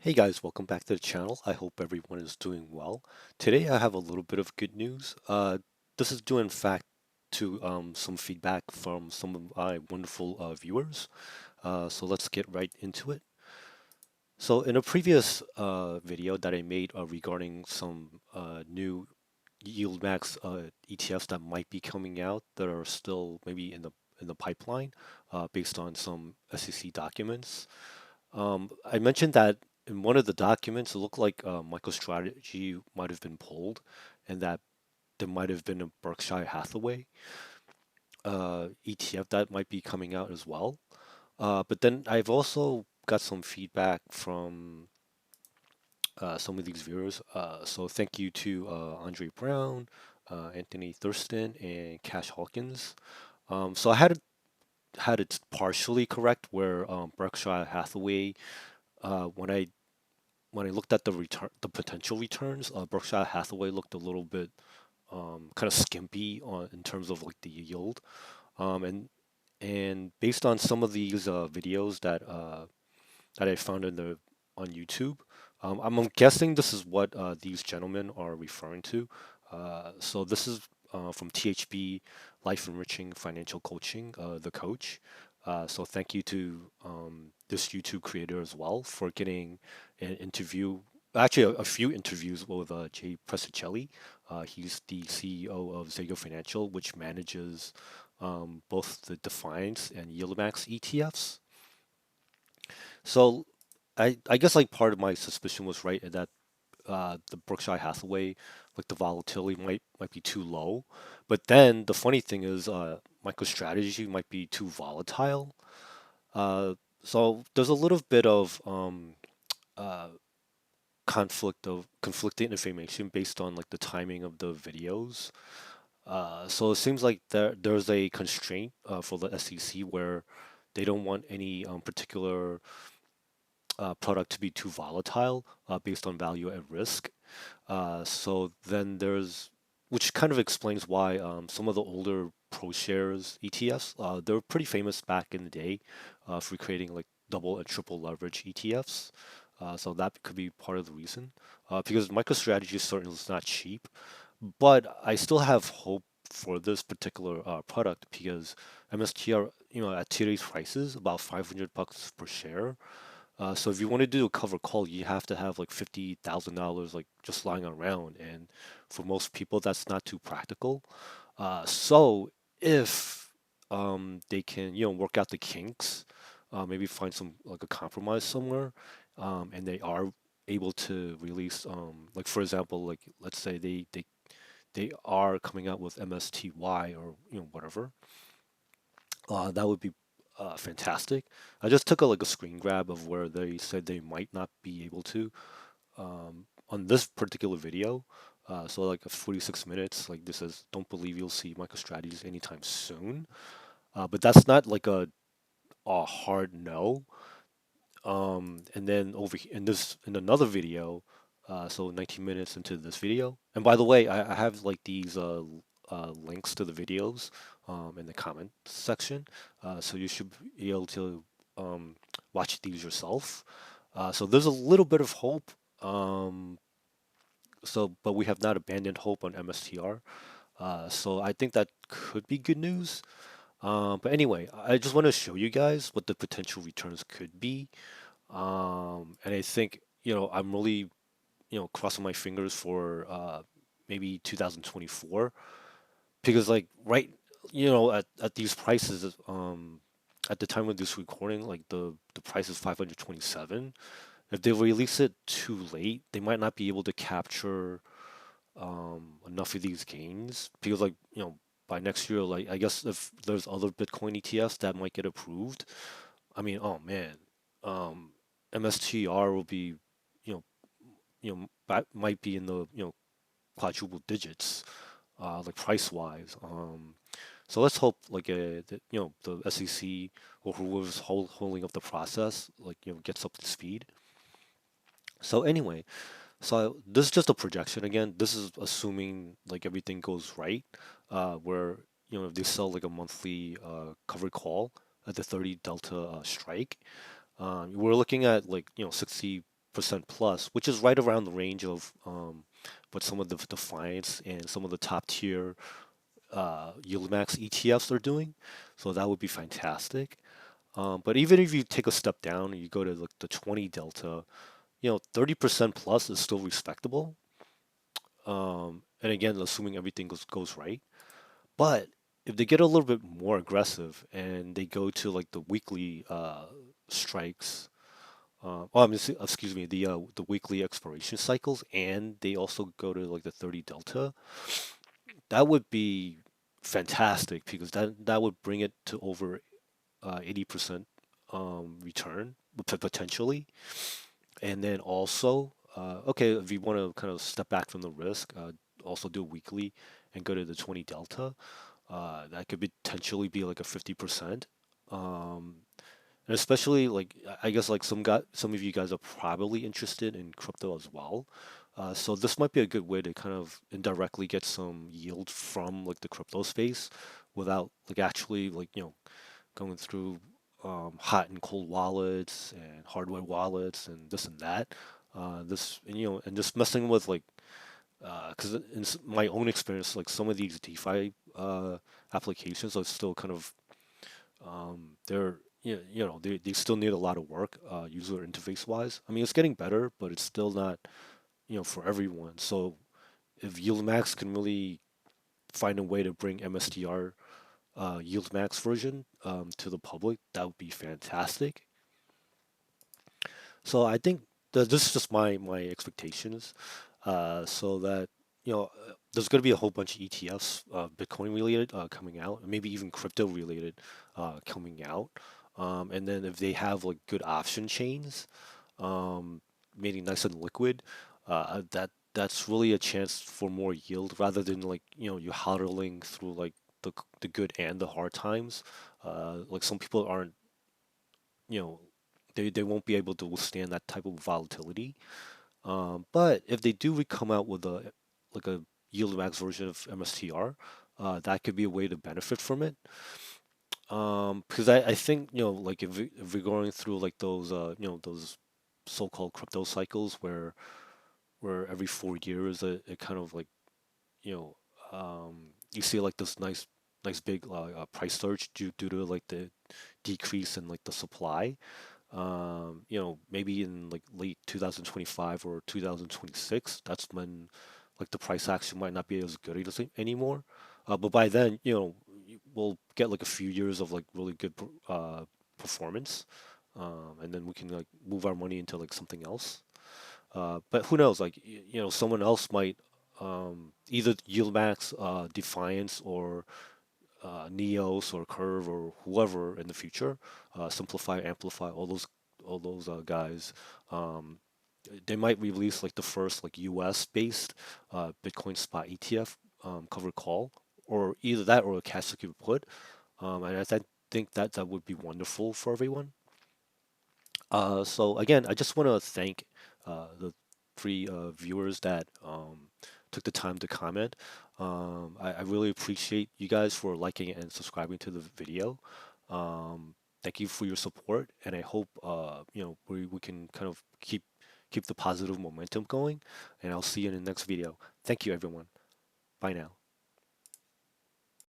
Hey guys, welcome back to the channel. I hope everyone is doing well. Today I have a little bit of good news. This is due in fact to some feedback from some of my wonderful viewers. So let's get right into it. So in a previous video that I made regarding some new YieldMax ETFs that might be coming out that are still maybe in the pipeline based on some SEC documents. I mentioned that in one of the documents, it looked like MicroStrategy might have been pulled, and that there might have been a Berkshire Hathaway ETF that might be coming out as well. But then I've also got some feedback from some of these viewers. So thank you to Andre Brown, Anthony Thurston, and Cash Hawkins. So I had it partially correct where Berkshire Hathaway, when I looked at the potential returns, Berkshire Hathaway looked a little bit kind of skimpy in terms of like the yield. Um, and and based on some of these videos that I found on YouTube, I'm guessing this is what these gentlemen are referring to. So this is from THB Life Enriching Financial Coaching, the coach. So thank you to this YouTube creator as well for getting an interview, actually a few interviews with Jay Presicelli. He's the CEO of Zago Financial, which manages both the Defiance and YieldMax ETFs. So I guess like part of my suspicion was right in that the Berkshire Hathaway, like the volatility might be too low. But then the funny thing is MicroStrategy might be too volatile. So there's a little bit of uh, conflicting information based on like the timing of the videos. So it seems like there's a constraint for the SEC where they don't want any particular product to be too volatile based on value at risk. So then which kind of explains why some of the older ProShares ETFs, they were pretty famous back in the day for creating like double and triple leverage ETFs. So that could be part of the reason. Because MicroStrategy certainly is not cheap, but I still have hope for this particular product because MSTR, at today's prices, about 500 bucks per share. So if you want to do a cover call, you have to have like $50,000 like just lying around, and for most people, that's not too practical. So if they can, work out the kinks, maybe find some like a compromise somewhere, and they are able to release, like for example, like let's say they are coming out with MSTY or whatever, that would be fantastic. I just took like a screen grab of where they said they might not be able to on this particular video. So like 46 minutes, like this says, don't believe you'll see MicroStrategies anytime soon. But that's not like a hard no. And then in another video, so 19 minutes into this video. And by the way, I have like these links to the videos in the comment section, so you should be able to watch these yourself. So there's a little bit of hope. But we have not abandoned hope on MSTR. So I think that could be good news. But anyway, I just want to show you guys what the potential returns could be. And I think, I'm really, crossing my fingers for maybe 2024 because like at these prices, at the time of this recording, like the price is 527. If they release it too late, they might not be able to capture enough of these gains because like, by next year, like I guess if there's other Bitcoin ETFs that might get approved, I mean, oh man, um, MSTR will be, you know, might be in the quadruple digits, like price wise. So let's hope like that, the SEC or whoever's holding up the process, like gets up to speed. So anyway, so this is just a projection again. This is assuming like everything goes right, where if they sell like a monthly covered call at the 30 delta strike. We're looking at like 60. percent plus, which is right around the range of what some of the defiance and some of the top tier YieldMax ETFs are doing. So that would be fantastic. But even if you take a step down and you go to like the 20 delta, 30% plus is still respectable. And again, assuming everything goes right. But if they get a little bit more aggressive and they go to like the weekly strikes, excuse me, the weekly expiration cycles, and they also go to like the 30 delta, that would be fantastic because that would bring it to over 80% return potentially. And then also, okay, if you want to kind of step back from the risk, also do weekly and go to the 20 delta. That could potentially be like a 50%. Um, and especially like I guess like some of you guys are probably interested in crypto as well. So this might be a good way to kind of indirectly get some yield from like the crypto space without like actually like going through hot and cold wallets and hardware wallets and this and that. This and, and just messing with like because in my own experience, like some of these DeFi applications are still kind of they're they still need a lot of work user interface wise. I mean, it's getting better, but it's still not for everyone. So if YieldMax can really find a way to bring MSTR YieldMax version to the public, that would be fantastic. So I think that this is just my expectations. So that there's going to be a whole bunch of ETFs, Bitcoin related, coming out, maybe even crypto related, coming out. And then if they have like good option chains, um, meaning nice and liquid, that's really a chance for more yield rather than like you hodling through like the good and the hard times. Like some people aren't you know they won't be able to withstand that type of volatility. But if they do come out with a yield max version of MSTR, that could be a way to benefit from it. Because I think like if we're going through like those those so-called crypto cycles where every 4 years it kind of like you know you see like this nice big price surge due to like the decrease in like the supply. Maybe in like late 2025 or 2026, that's when like the price action might not be as good anymore. But by then, we'll get like a few years of like really good performance, and then we can like move our money into like something else. But who knows? Like someone else might either YieldMax, Defiance, or Neos or Curve or whoever in the future, Simplify, Amplify, all those guys. Um, they might release like the first like US based Bitcoin spot ETF covered call, or either that or a cash secured put. And think that would be wonderful for everyone. So again, I just want to thank the three viewers that took the time to comment. I really appreciate you guys for liking and subscribing to the video. Thank you for your support, and I hope we can kind of keep the positive momentum going. And I'll see you in the next video. Thank you, everyone. Bye now.